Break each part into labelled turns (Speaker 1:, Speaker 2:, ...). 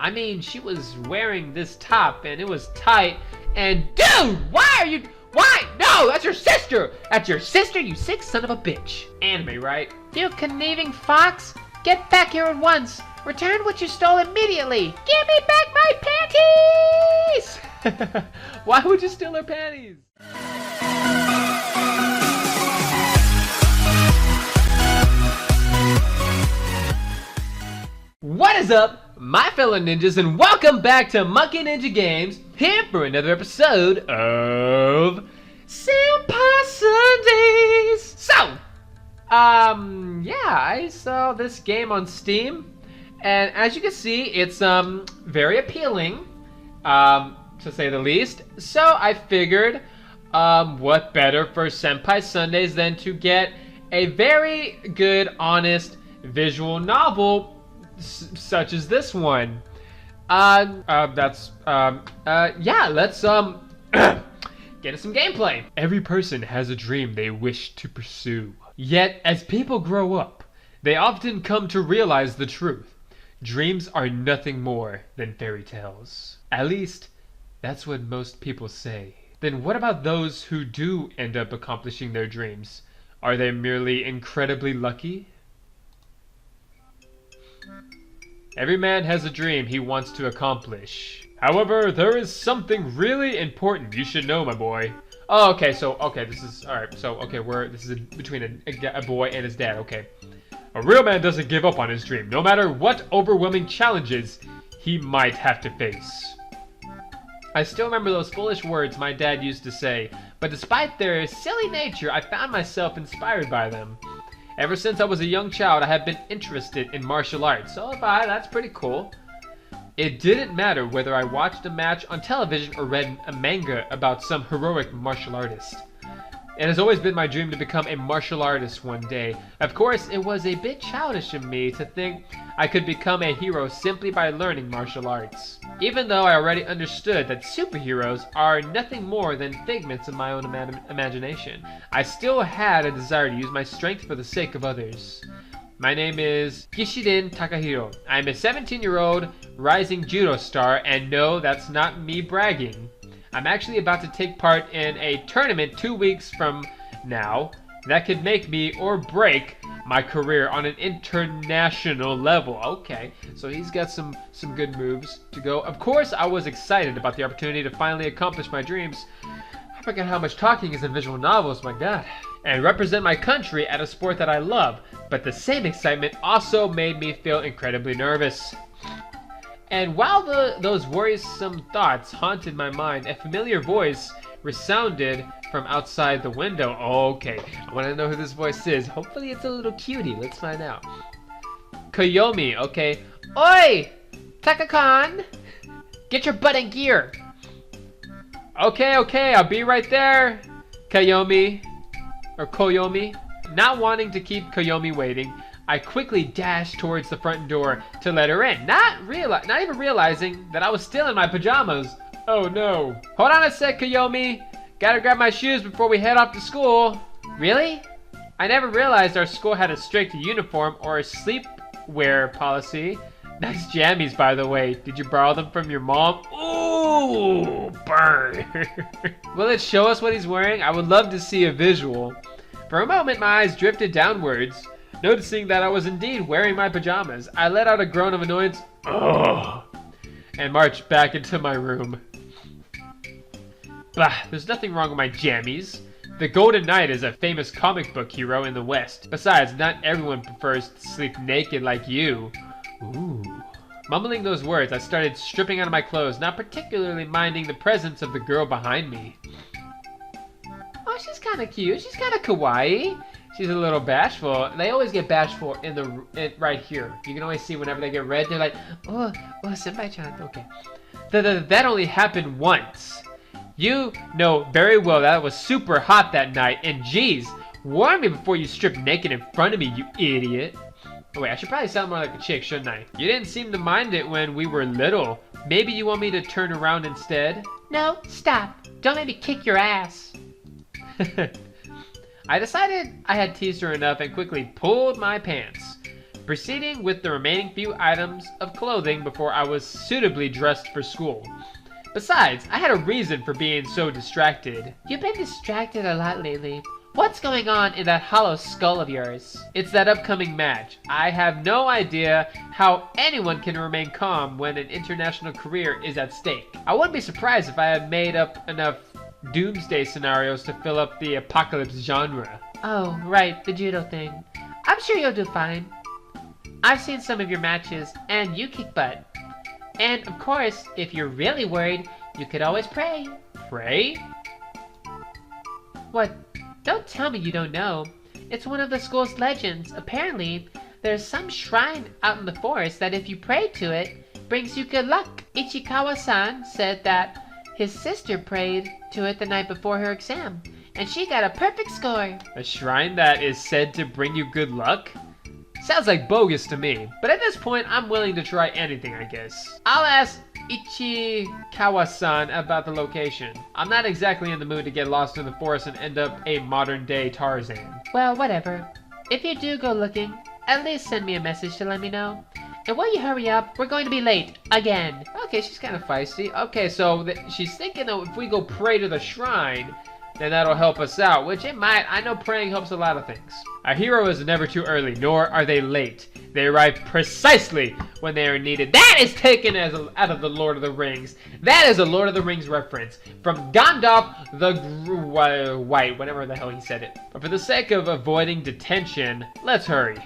Speaker 1: I mean, she was wearing this top and it was tight. And dude, why? No, that's your sister. That's your sister, you sick son of a bitch. Anime, right?
Speaker 2: You conniving fox! Get back here at once! Return what you stole immediately! Give me back my panties!
Speaker 1: Why would you steal her panties? What is up, my fellow ninjas, and welcome back to Monkey Ninja Games, here for another episode of SENPAI Sundays! So, yeah, I saw this game on Steam, and as you can see, it's, very appealing, to say the least. So I figured, what better for SENPAI Sundays than to get a very good, honest, visual novel such as this one. Yeah, let's, get into some gameplay. Every person has a dream they wish to pursue. Yet, as people grow up, they often come to realize the truth. Dreams are nothing more than fairy tales. At least, that's what most people say. Then what about those who do end up accomplishing their dreams? Are they merely incredibly lucky? Every man has a dream he wants to accomplish. However, there is something really important you should know, my boy. Oh, okay, this is, alright, this is between a boy and his dad, okay. A real man doesn't give up on his dream, no matter what overwhelming challenges he might have to face. I still remember those foolish words my dad used to say, but despite their silly nature, I found myself inspired by them. Ever since I was a young child, I have been interested in martial arts, so that's pretty cool. It didn't matter whether I watched a match on television or read a manga about some heroic martial artist. It has always been my dream to become a martial artist one day. Of course, it was a bit childish of me to think I could become a hero simply by learning martial arts. Even though I already understood that superheroes are nothing more than figments of my own imagination, I still had a desire to use my strength for the sake of others. My name is Takahiro. I am a 17-year-old rising judo star, and no, that's not me bragging. I'm actually about to take part in a tournament 2 weeks from now that could make me or break my career on an international level. Okay, so he's got some good moves to go. Of course, I was excited about the opportunity to finally accomplish my dreams. I forget how much talking is in visual novels, my god. And represent my country at a sport that I love, but the same excitement also made me feel incredibly nervous. And while those worrisome thoughts haunted my mind, a familiar voice resounded from outside the window. Okay, I want to know who this voice is. Hopefully it's a little cutie. Let's find out. Koyomi, okay. Oi! Taka-kan! Get your butt in gear! Okay, I'll be right there, Koyomi. Or Koyomi. Not wanting to keep Koyomi waiting, I quickly dashed towards the front door to let her in, not even realizing that I was still in my pajamas. Oh no. Hold on a sec, Koyomi. Gotta grab my shoes before we head off to school. Really? I never realized our school had a strict uniform or a sleepwear policy. Nice jammies, by the way. Did you borrow them from your mom? Ooh, burn. Will it show us what he's wearing? I would love to see a visual. For a moment, my eyes drifted downwards. Noticing that I was indeed wearing my pajamas, I let out a groan of annoyance, ugh, and marched back into my room. Bah, there's nothing wrong with my jammies. The Golden Knight is a famous comic book hero in the West. Besides, not everyone prefers to sleep naked like you. Ooh. Mumbling those words, I started stripping out of my clothes, not particularly minding the presence of the girl behind me. Oh, she's kind of cute. She's kind of kawaii. She's a little bashful. They always get bashful right here. You can always see whenever they get red, they're like, oh, senpai-chan, okay. That only happened once. You know very well that it was super hot that night, and geez, warn me before you strip naked in front of me, you idiot. Oh wait, I should probably sound more like a chick, shouldn't I? You didn't seem to mind it when we were little. Maybe you want me to turn around instead?
Speaker 2: No, stop. Don't make me kick your ass.
Speaker 1: I decided I had teased her enough and quickly pulled my pants. proceeding with the remaining few items of clothing before I was suitably dressed for school. Besides, I had a reason for being so distracted.
Speaker 2: You've been distracted a lot lately. What's going on in that hollow skull of yours?
Speaker 1: It's that upcoming match. I have no idea how anyone can remain calm when an international career is at stake. I wouldn't be surprised if I had made up enough doomsday scenarios to fill up the apocalypse genre.
Speaker 2: Oh, right, the judo thing. I'm sure you'll do fine. I've seen some of your matches, and you kick butt. And, of course, if you're really worried, you could always pray.
Speaker 1: Pray?
Speaker 2: What? Don't tell me you don't know. It's one of the school's legends. Apparently, there's some shrine out in the forest that if you pray to it, brings you good luck. Ichikawa-san said that his sister prayed to it the night before her exam, and she got a perfect score.
Speaker 1: A shrine that is said to bring you good luck? Sounds like bogus to me, but at this point, I'm willing to try anything, I guess. I'll ask Ichikawa-san about the location. I'm not exactly in the mood to get lost in the forest and end up a modern-day Tarzan.
Speaker 2: Well, whatever. If you do go looking, at least send me a message to let me know. And will you hurry up? We're going to be late. Again.
Speaker 1: Okay, she's kind of feisty. Okay, so she's thinking that if we go pray to the shrine, then that'll help us out, which it might. I know praying helps a lot of things. Our hero is never too early, nor are they late. They arrive precisely when they are needed. That is taken as out of the Lord of the Rings. That is a Lord of the Rings reference from Gandalf the White, whatever the hell he said it. But for the sake of avoiding detention, let's hurry.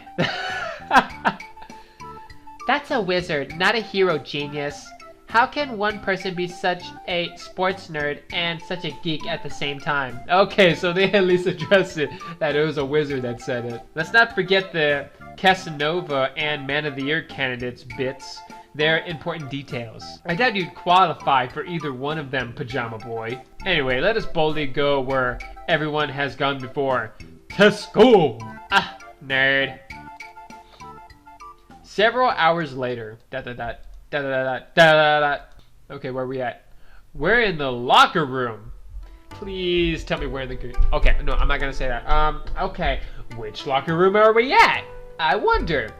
Speaker 2: That's a wizard, not a hero, genius. How can one person be such a sports nerd and such a geek at the same time?
Speaker 1: Okay, so they at least addressed it, that it was a wizard that said it. Let's not forget the Casanova and Man of the Year candidates bits. They're important details. I doubt you'd qualify for either one of them, Pajama Boy. Anyway, let us boldly go where everyone has gone before. To school! Ah, nerd. Several hours later, okay, where are we at? We're in the locker room. Please tell me where the... Okay, no, I'm not gonna say that. Okay, which locker room are we at? I wonder.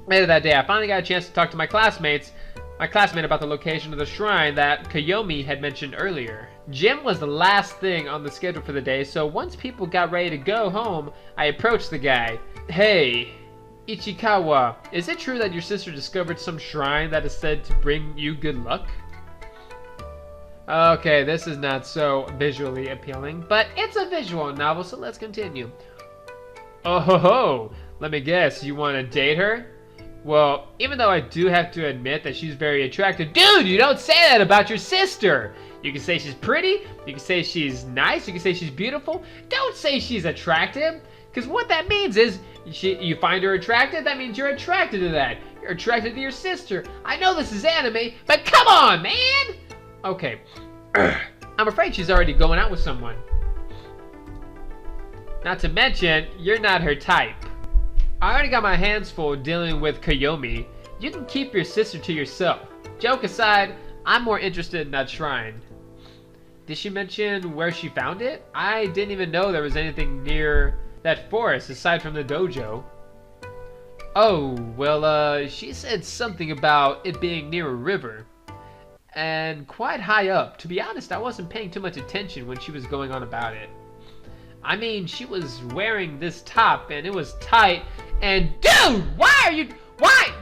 Speaker 1: Later that day, I finally got a chance to talk to my classmate about the location of the shrine that Kiyomi had mentioned earlier. Gym was the last thing on the schedule for the day, so once people got ready to go home, I approached the guy. Hey, Ichikawa, is it true that your sister discovered some shrine that is said to bring you good luck? Okay, this is not so visually appealing, but it's a visual novel, so let's continue. Oh ho ho, let me guess, you want to date her? Well, even though I do have to admit that she's very attractive. Dude, you don't say that about your sister! You can say she's pretty, you can say she's nice, you can say she's beautiful. Don't say she's attractive, because what that means is you find her attractive, that means you're attracted to that. You're attracted to your sister. I know this is anime, but come on, man! Okay. I'm afraid she's already going out with someone. Not to mention, you're not her type. I already got my hands full dealing with Kiyomi. You can keep your sister to yourself. Joke aside, I'm more interested in that shrine. Did she mention where she found it? I didn't even know there was anything near that forest aside from the dojo. Oh, well, she said something about it being near a river. And quite high up. To be honest, I wasn't paying too much attention when she was going on about it. I mean, she was wearing this top and it was tight. And dude, why?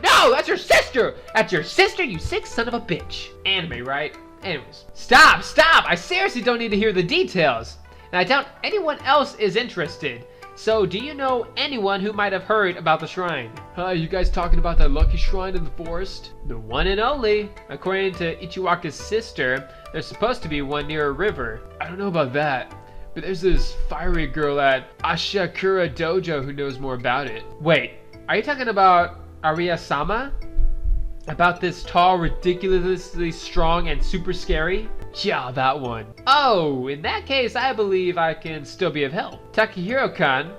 Speaker 1: No, that's your sister! That's your sister, you sick son of a bitch. Anime, right? Anyways. Stop! I seriously don't need to hear the details. And I doubt anyone else is interested. So, do you know anyone who might have heard about the shrine? Hi, you guys talking about that lucky shrine in the forest? The one and only. According to Ichiwaka's sister, there's supposed to be one near a river. I don't know about that, but there's this fiery girl at Sakura Dojo who knows more about it. Wait, are you talking about Arya-sama? About this tall, ridiculously strong, and super scary? Yeah, that one. Oh, in that case, I believe I can still be of help. Takahiro-kan,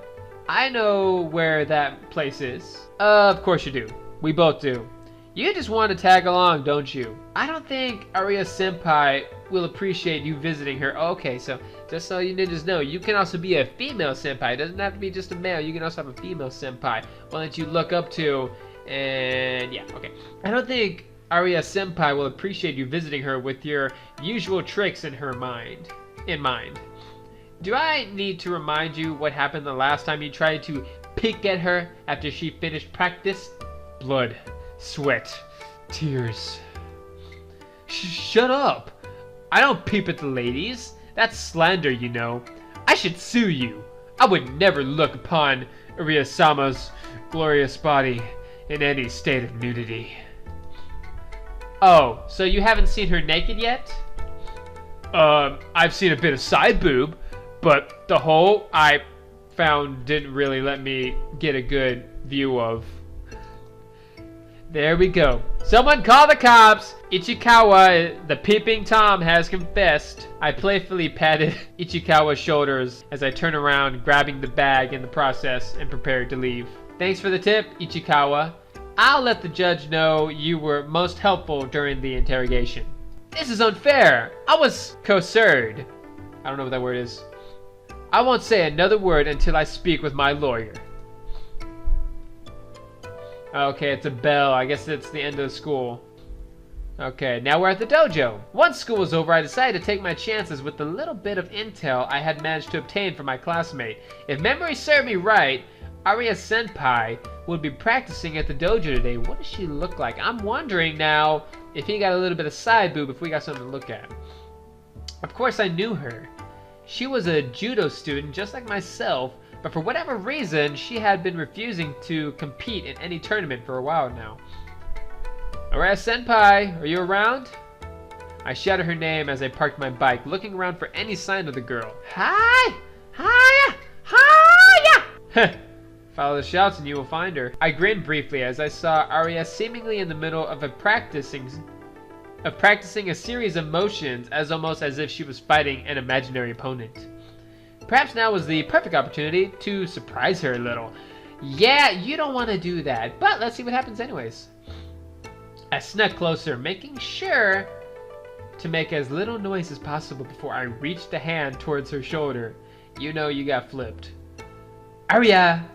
Speaker 1: I know where that place is. Of course you do. We both do. You just want to tag along, don't you? I don't think Arya Senpai will appreciate you visiting her. Okay, so just so you ninjas know, you can also be a female senpai. It doesn't have to be just a male. You can also have a female senpai, one that you look up to. And yeah, okay. I don't think Arya Senpai will appreciate you visiting her with your usual tricks in mind. Do I need to remind you what happened the last time you tried to peek at her after she finished practice? Blood, sweat, tears. Shut up! I don't peep at the ladies. That's slander, you know. I should sue you. I would never look upon Arya-sama's glorious body in any state of nudity. Oh, so you haven't seen her naked yet? I've seen a bit of side boob, but the whole I found didn't really let me get a good view of. There we go. Someone call the cops! Ichikawa, the peeping Tom, has confessed. I playfully patted Ichikawa's shoulders as I turn around, grabbing the bag in the process and prepared to leave. Thanks for the tip, Ichikawa. I'll let the judge know you were most helpful during the interrogation. This is unfair. I was coerced. I don't know what that word is. I won't say another word until I speak with my lawyer. Okay, it's a bell. I guess it's the end of the school. Okay, now we're at the dojo. Once school was over, I decided to take my chances with the little bit of intel I had managed to obtain from my classmate. If memory served me right, Arya Senpai would be practicing at the dojo today. What does she look like? I'm wondering now if he got a little bit of side boob, if we got something to look at. Of course I knew her. She was a judo student just like myself, but for whatever reason, she had been refusing to compete in any tournament for a while now. Arya Senpai, are you around? I shouted her name as I parked my bike, looking around for any sign of the girl. Hi! Hiya! Hiya! Follow the shouts and you will find her. I grinned briefly as I saw Arya seemingly in the middle of practicing a series of motions, almost as if she was fighting an imaginary opponent. Perhaps now was the perfect opportunity to surprise her a little. Yeah, you don't want to do that, but let's see what happens anyways. I snuck closer, making sure to make as little noise as possible before I reached a hand towards her shoulder. You know you got flipped. Arya!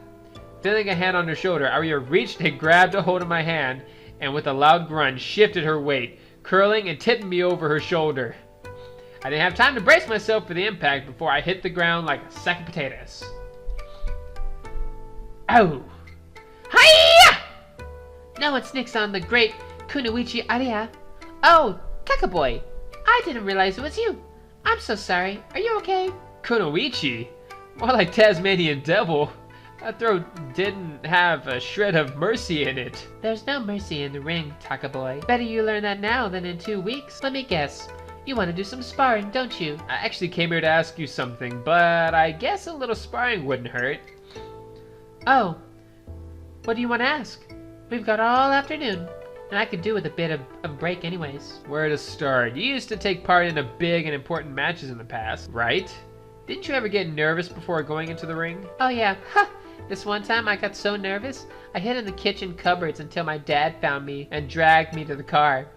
Speaker 1: Feeling a hand on her shoulder, Arya reached and grabbed a hold of my hand, and with a loud grunt shifted her weight, curling and tipping me over her shoulder. I didn't have time to brace myself for the impact before I hit the ground like a sack of potatoes. Ow! Hiya!
Speaker 2: Now it's Nix on the great Kunoichi Arya. Oh, Takaboy, I didn't realize it was you. I'm so sorry. Are you okay?
Speaker 1: Kunoichi? More like Tasmanian devil. That throat didn't have a shred of mercy in it.
Speaker 2: There's no mercy in the ring, Takaboy. Better you learn that now than in 2 weeks. Let me guess. You want to do some sparring, don't you?
Speaker 1: I actually came here to ask you something, but I guess a little sparring wouldn't hurt.
Speaker 2: Oh, what do you want to ask? We've got all afternoon, and I could do with a bit of break anyways.
Speaker 1: Where to start? You used to take part in big and important matches in the past, right? Didn't you ever get nervous before going into the ring?
Speaker 2: Oh yeah, ha! This one time I got so nervous, I hid in the kitchen cupboards until my dad found me and dragged me to the car.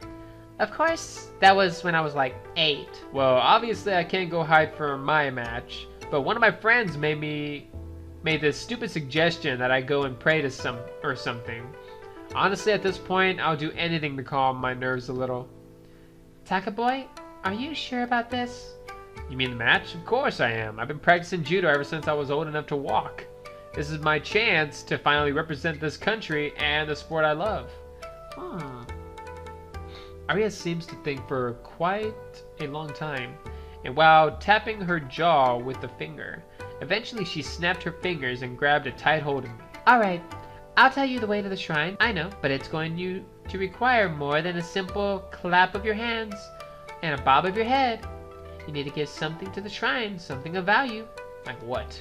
Speaker 2: Of course, that was when I was like 8.
Speaker 1: Well, obviously I can't go hide for my match, but one of my friends made this stupid suggestion that I go and pray to something. Honestly, at this point, I'll do anything to calm my nerves a little.
Speaker 2: Takaboy, are you sure about this?
Speaker 1: You mean the match? Of course I am. I've been practicing judo ever since I was old enough to walk. This is my chance to finally represent this country and the sport I love. Arya seems to think for quite a long time, and while tapping her jaw with the finger, eventually she snapped her fingers and grabbed a tight hold of me.
Speaker 2: Alright, I'll tell you the way to the shrine, I know, but it's going to require more than a simple clap of your hands and a bob of your head. You need to give something to the shrine, something of value.
Speaker 1: Like what?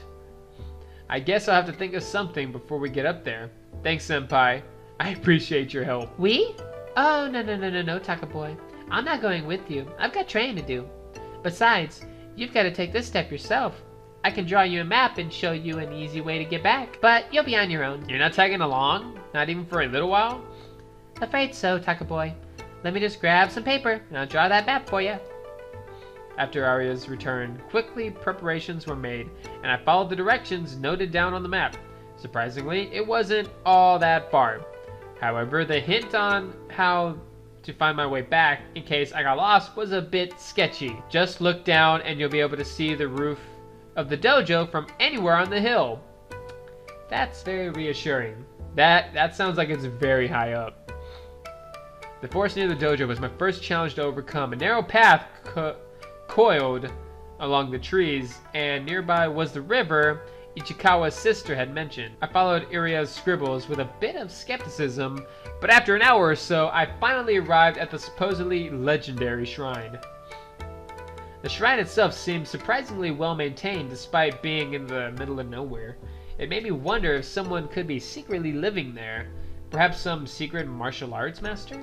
Speaker 1: I guess I'll have to think of something before we get up there. Thanks, Senpai. I appreciate your help.
Speaker 2: We? Oh, no, Takaboy. I'm not going with you. I've got training to do. Besides, you've got to take this step yourself. I can draw you a map and show you an easy way to get back, but you'll be on your own.
Speaker 1: You're not tagging along? Not even for a little while?
Speaker 2: Afraid so, Taka boy. Let me just grab some paper and I'll draw that map for you.
Speaker 1: After Arya's return, quickly preparations were made, and I followed the directions noted down on the map. Surprisingly, it wasn't all that far. However, the hint on how to find my way back in case I got lost was a bit sketchy. Just look down and you'll be able to see the roof of the dojo from anywhere on the hill. That's very reassuring. That sounds like it's very high up. The forest near the dojo was my first challenge to overcome. A narrow path coiled along the trees, and nearby was the river Ichikawa's sister had mentioned. I followed Arya's scribbles with a bit of skepticism, but after an hour or so, I finally arrived at the supposedly legendary shrine. The shrine itself seemed surprisingly well maintained despite being in the middle of nowhere. It made me wonder if someone could be secretly living there. Perhaps some secret martial arts master?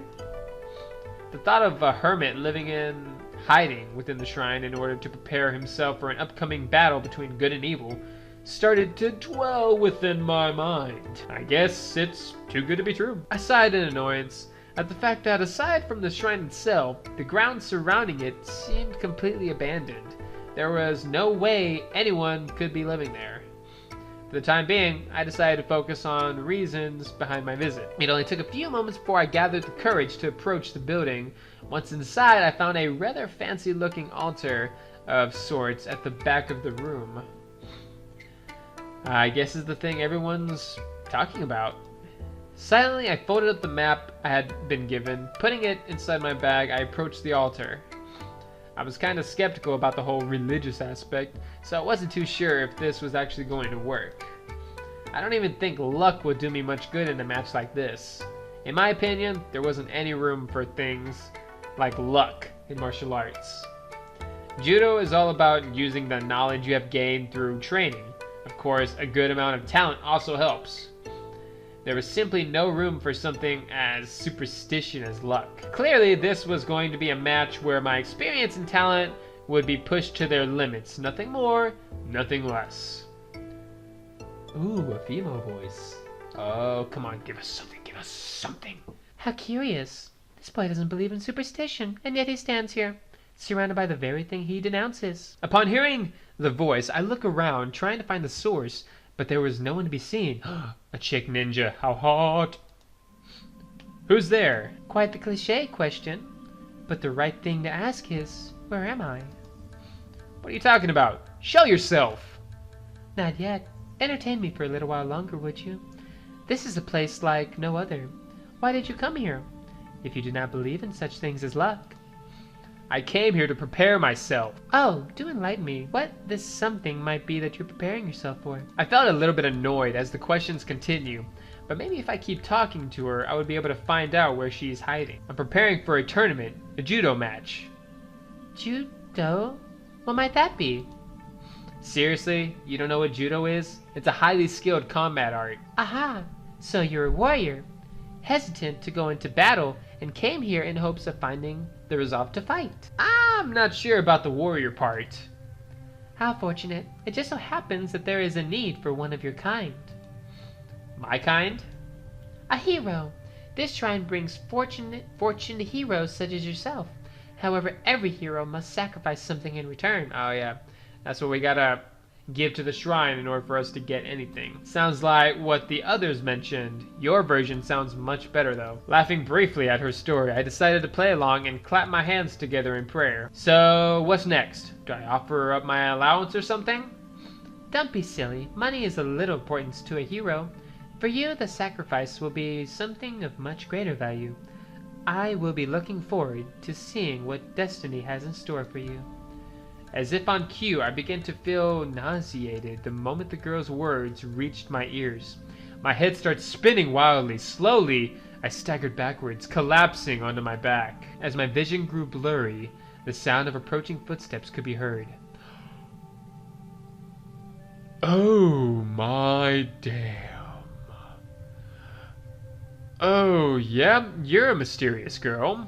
Speaker 1: The thought of a hermit living in hiding within the shrine in order to prepare himself for an upcoming battle between good and evil started to dwell within my mind. I guess it's too good to be true. I sighed in annoyance at the fact that aside from the shrine itself, the ground surrounding it seemed completely abandoned. There was no way anyone could be living there. For the time being, I decided to focus on reasons behind my visit. It only took a few moments before I gathered the courage to approach the building. Once inside, I found a rather fancy-looking altar of sorts at the back of the room. I guess is the thing everyone's talking about. Silently, I folded up the map I had been given. Putting it inside my bag, I approached the altar. I was kind of skeptical about the whole religious aspect, so I wasn't too sure if this was actually going to work. I don't even think luck would do me much good in a match like this. In my opinion, there wasn't any room for things like luck in martial arts. Judo is all about using the knowledge you have gained through training. Of course, a good amount of talent also helps. There was simply no room for something as superstition as luck. Clearly, this was going to be a match where my experience and talent would be pushed to their limits. Nothing more, nothing less. Ooh, a female voice. Oh, come on, give us something, give us something.
Speaker 2: How curious. This boy doesn't believe in superstition, and yet he stands here, surrounded by the very thing he denounces.
Speaker 1: Upon hearing the voice, I look around, trying to find the source, but there was no one to be seen. A chick ninja, how hot! Who's there?
Speaker 2: Quite the cliche question, but the right thing to ask is, where am I?
Speaker 1: What are you talking about? Show yourself!
Speaker 2: Not yet. Entertain me for a little while longer, would you? This is a place like no other. Why did you come here? If you do not believe in such things as luck.
Speaker 1: I came here to prepare myself.
Speaker 2: Oh, do enlighten me. What this something might be that you're preparing yourself for?
Speaker 1: I felt a little bit annoyed as the questions continue, but maybe if I keep talking to her, I would be able to find out where she's hiding. I'm preparing for a tournament, a judo match.
Speaker 2: Judo? What might that be?
Speaker 1: Seriously? You don't know what judo is? It's a highly skilled combat art.
Speaker 2: Aha! So you're a warrior, hesitant to go into battle, and came here in hopes of finding the resolve to fight.
Speaker 1: I'm not sure about the warrior part.
Speaker 2: How fortunate. It just so happens that there is a need for one of your kind.
Speaker 1: My kind?
Speaker 2: A hero. This shrine brings fortune to heroes such as yourself. However, every hero must sacrifice something in return.
Speaker 1: Oh yeah, that's what we gotta give to the shrine in order for us to get anything. Sounds like what the others mentioned. Your version sounds much better though. Laughing briefly at her story, I decided to play along and clap my hands together in prayer. So, what's next? Do I offer up my allowance or something?
Speaker 2: Don't be silly. Money is of little importance to a hero. For you, the sacrifice will be something of much greater value. I will be looking forward to seeing what destiny has in store for you.
Speaker 1: As if on cue, I began to feel nauseated the moment the girl's words reached my ears. My head started spinning wildly. Slowly, I staggered backwards, collapsing onto my back. As my vision grew blurry, the sound of approaching footsteps could be heard. Oh my damn. Oh yeah, you're a mysterious girl.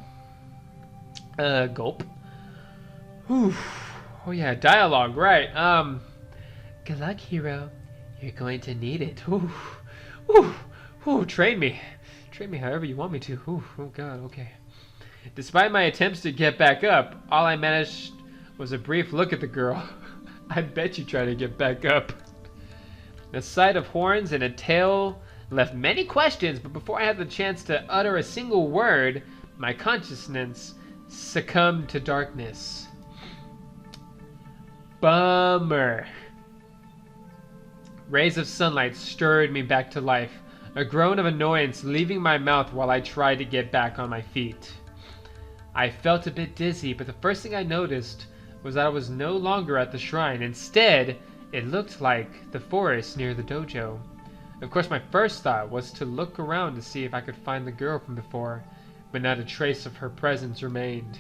Speaker 1: Gulp. Whew. Oh yeah, dialogue, right.
Speaker 2: Good luck, hero. You're going to need it. Ooh.
Speaker 1: Ooh, ooh, train me. treat me however you want me to. Ooh, oh god, okay. Despite my attempts to get back up, all I managed was a brief look at the girl. I bet you try to get back up. The sight of horns and a tail left many questions, but before I had the chance to utter a single word, my consciousness succumbed to darkness. Bummer. Rays of sunlight stirred me back to life, a groan of annoyance leaving my mouth while I tried to get back on my feet. I felt a bit dizzy, but the first thing I noticed was that I was no longer at the shrine. Instead, it looked like the forest near the dojo. Of course, my first thought was to look around to see if I could find the girl from before, but not a trace of her presence remained.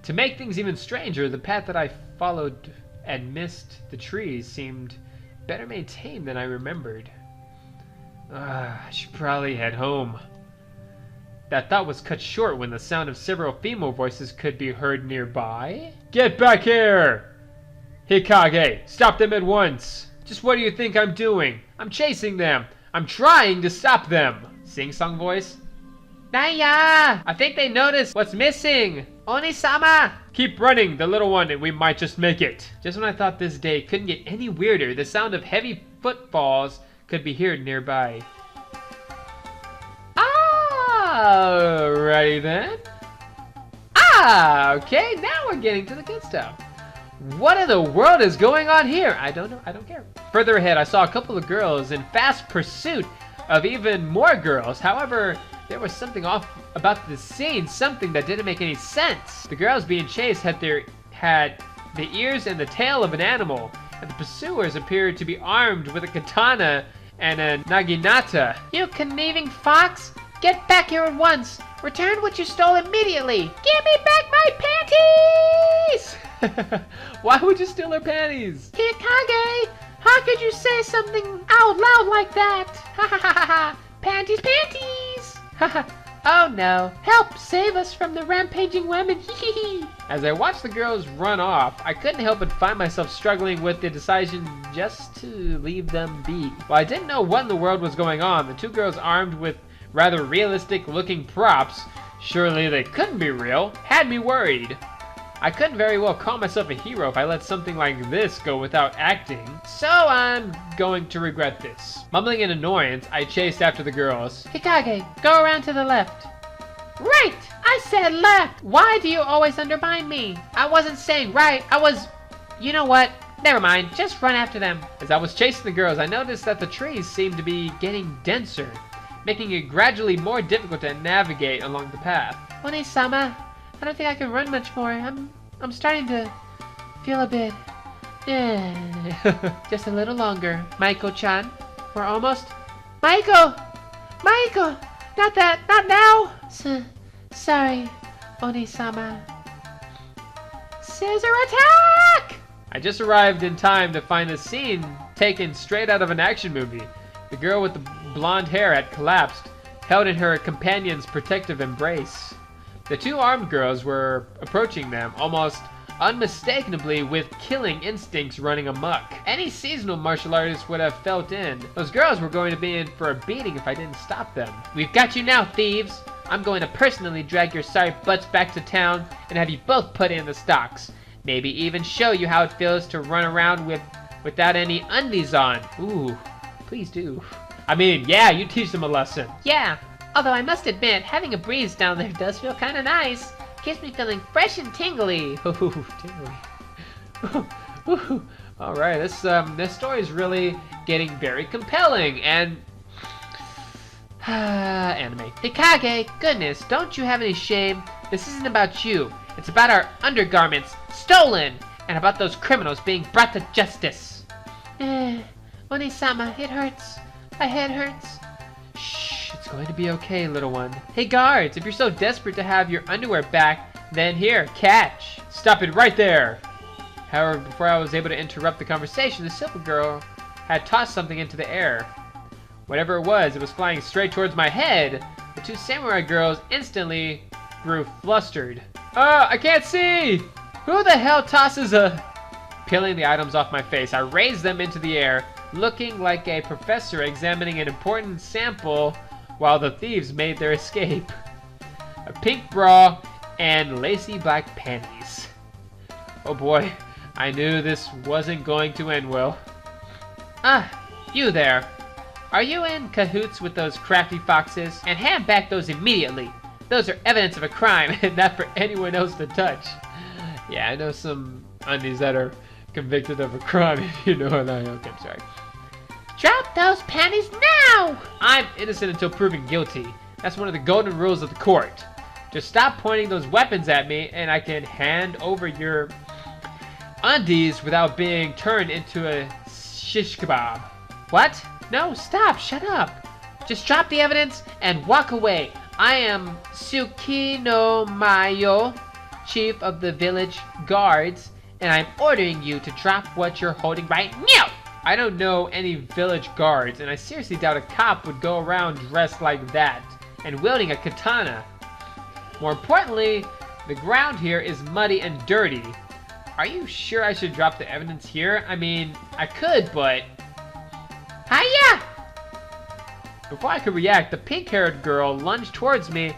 Speaker 1: To make things even stranger, the path that I followed and missed the trees seemed better maintained than I remembered. I should probably head home. That thought was cut short when the sound of several female voices could be heard nearby. Get back here! Hikage, stop them at once! Just what do you think I'm doing? I'm chasing them! I'm trying to stop them! Sing-song voice.
Speaker 2: Naya! I think they noticed what's missing! Oni-sama!
Speaker 1: Keep running, the little one, and we might just make it. Just when I thought this day couldn't get any weirder, the sound of heavy footfalls could be heard nearby. Alrighty then. Okay, now we're getting to the good stuff. What in the world is going on here? I don't know, I don't care. Further ahead, I saw a couple of girls in fast pursuit of even more girls. However, there was something off about the scene, something that didn't make any sense. The girls being chased had the ears and the tail of an animal, and the pursuers appeared to be armed with a katana and a naginata.
Speaker 2: You conniving fox! Get back here at once! Return what you stole immediately! Give me back my panties!
Speaker 1: Why would you steal her panties?
Speaker 2: Hikage! How could you say something out loud like that? Ha ha ha ha! Panties, panties! Ha ha! Oh no! Help! Save us from the rampaging women! Hee hee hee!
Speaker 1: As I watched the girls run off, I couldn't help but find myself struggling with the decision just to leave them be. While I didn't know what in the world was going on, the two girls armed with rather realistic looking props, surely they couldn't be real, had me worried. I couldn't very well call myself a hero if I let something like this go without acting, so I'm going to regret this. Mumbling in annoyance, I chased after the girls.
Speaker 2: Hikage, go around to the left. Right! I said left! Why do you always undermine me? I wasn't saying right, I was... You know what? Never mind, just run after them.
Speaker 1: As I was chasing the girls, I noticed that the trees seemed to be getting denser, making it gradually more difficult to navigate along the path.
Speaker 2: Oni-sama, I don't think I can run much more. I'm starting to feel a bit... just a little longer. Maiko-chan, we're almost... Maiko! Maiko! Not that, not now! Sorry, Oni-sama. Scissor attack!
Speaker 1: I just arrived in time to find a scene taken straight out of an action movie. The girl with the blonde hair had collapsed, held in her companion's protective embrace. The two armed girls were approaching them, almost unmistakably with killing instincts running amok. Any seasonal martial artist would have felt in. Those girls were going to be in for a beating if I didn't stop them.
Speaker 2: We've got you now, thieves! I'm going to personally drag your sorry butts back to town and have you both put in the stocks. Maybe even show you how it feels to run around without any undies on.
Speaker 1: Ooh, please do. I mean, yeah, you teach them a lesson.
Speaker 2: Yeah, although I must admit, having a breeze down there does feel kind of nice. Keeps me feeling fresh and tingly.
Speaker 1: Ooh, tingly. Ooh. All right, this story is really getting very compelling and anime.
Speaker 2: Hikage, goodness, don't you have any shame? This isn't about you. It's about our undergarments stolen and about those criminals being brought to justice. Oni-sama, it hurts. My head hurts.
Speaker 1: Shh, it's going to be okay, little one. Hey guards, if you're so desperate to have your underwear back, then here, catch. Stop it right there. However, before I was able to interrupt the conversation, the silver girl had tossed something into the air. Whatever it was flying straight towards my head. The two samurai girls instantly grew flustered. I can't see! Who the hell tosses a... Peeling the items off my face, I raised them into the air, looking like a professor examining an important sample while the thieves made their escape. A pink bra and lacy black panties. Oh boy, I knew this wasn't going to end well.
Speaker 2: Ah, you there. Are you in cahoots with those crafty foxes? And hand back those immediately. Those are evidence of a crime and not for anyone else to touch.
Speaker 1: Yeah, I know some undies that are convicted of a crime, if you know what I... Okay, I'm sorry.
Speaker 2: Drop those panties now!
Speaker 1: I'm innocent until proven guilty. That's one of the golden rules of the court. Just stop pointing those weapons at me and I can hand over your undies without being turned into a shish kebab.
Speaker 2: What? No, stop, shut up. Just drop the evidence and walk away. I am Tsukino Mayo, chief of the village guards, and I'm ordering you to drop what you're holding right now.
Speaker 1: I don't know any village guards, and I seriously doubt a cop would go around dressed like that and wielding a katana. More importantly, the ground here is muddy and dirty. Are you sure I should drop the evidence here? I mean, I could, but...
Speaker 2: Hiya!
Speaker 1: Before I could react, the pink-haired girl lunged towards me,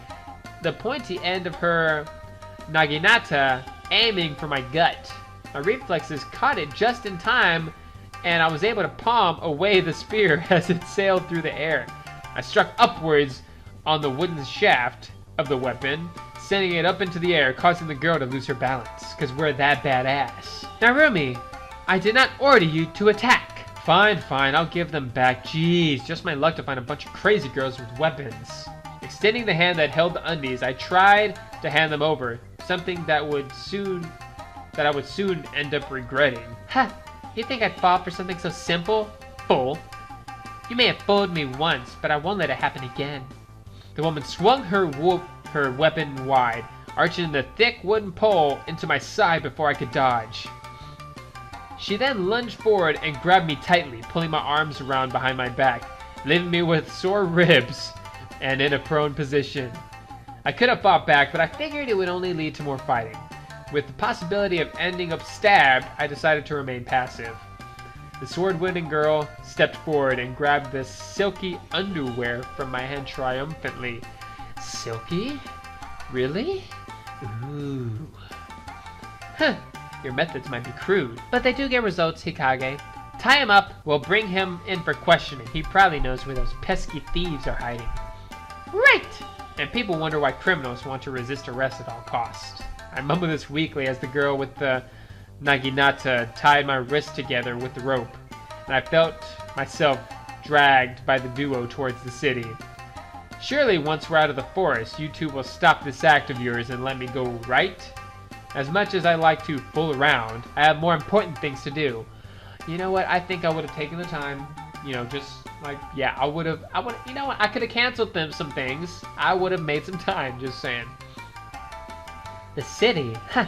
Speaker 1: the pointy end of her naginata aiming for my gut. My reflexes caught it just in time, and I was able to palm away the spear as it sailed through the air. I struck upwards on the wooden shaft of the weapon, sending it up into the air, causing the girl to lose her balance, because we're that badass.
Speaker 2: Narumi, I did not order you to attack.
Speaker 1: Fine, I'll give them back. Jeez, just my luck to find a bunch of crazy girls with weapons. Extending the hand that held the undies, I tried to hand them over, something that I would soon end up regretting.
Speaker 2: Ha! You think I'd fall for something so simple? Fool. You may have fooled me once, but I won't let it happen again.
Speaker 1: The woman swung her weapon wide, arching the thick wooden pole into my side before I could dodge. She then lunged forward and grabbed me tightly, pulling my arms around behind my back, leaving me with sore ribs and in a prone position. I could have fought back, but I figured it would only lead to more fighting. With the possibility of ending up stabbed, I decided to remain passive. The sword-wielding girl stepped forward and grabbed the silky underwear from my hand triumphantly. Silky? Really? Ooh.
Speaker 2: Huh. Your methods might be crude, but they do get results, Hikage. Tie him up. We'll bring him in for questioning. He probably knows where those pesky thieves are hiding.
Speaker 1: Right! And people wonder why criminals want to resist arrest at all costs. I mumble this weakly as the girl with the naginata tied my wrists together with the rope, and I felt myself dragged by the duo towards the city. Surely once we're out of the forest, you two will stop this act of yours and let me go, right? As much as I like to fool around, I have more important things to do. You know what? I think I would have taken the time, just like, yeah, I would, you know what? I could have canceled some things. I would have made some time, just saying.
Speaker 2: The city? Huh.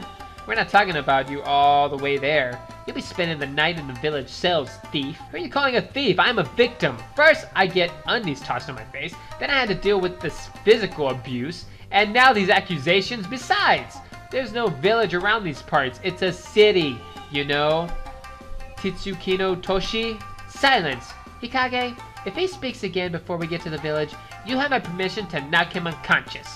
Speaker 2: We're not talking about you all the way there. You'll be spending the night in the village cells, thief.
Speaker 1: Who are you calling a thief? I'm a victim. First, I get undies tossed in my face. Then I had to deal with this physical abuse. And now these accusations. Besides, there's no village around these parts. It's a city, you know? Titsukino Toshi?
Speaker 2: Silence! Hikage, if he speaks again before we get to the village, you have my permission to knock him unconscious.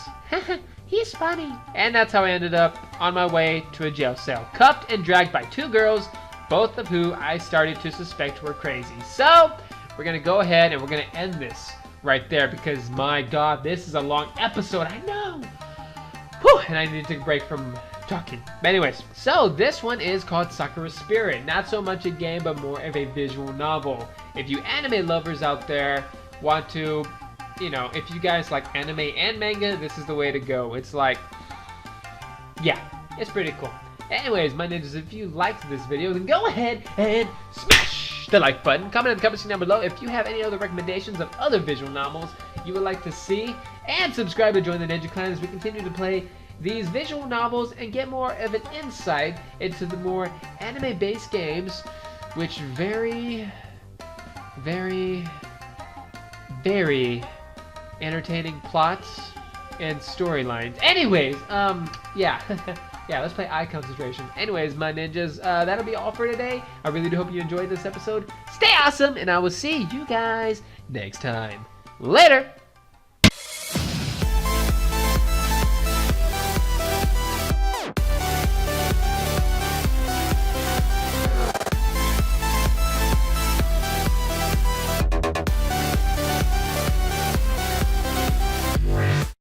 Speaker 2: He's funny.
Speaker 1: And that's how I ended up on my way to a jail cell, cuffed and dragged by two girls, both of who I started to suspect were crazy. So, we're gonna go ahead and we're gonna end this right there because, my God, this is a long episode, I know! Whew, and I need to take a break from talking. But anyways, so this one is called Sakura Spirit. Not so much a game, but more of a visual novel. If you anime lovers out there want to, if you guys like anime and manga, this is the way to go. It's like, yeah, it's pretty cool. Anyways, my ninjas, if you liked this video, then go ahead and smash the like button. Comment in the comment section down below if you have any other recommendations of other visual novels you would like to see. And subscribe to join the Ninja Clan as we continue to play these visual novels and get more of an insight into the more anime-based games, which very entertaining plots and storylines. Anyways, yeah. Yeah, let's play eye concentration. Anyways, my ninjas, that'll be all for today. I really do hope you enjoyed this episode. Stay awesome, and I will see you guys next time. Later!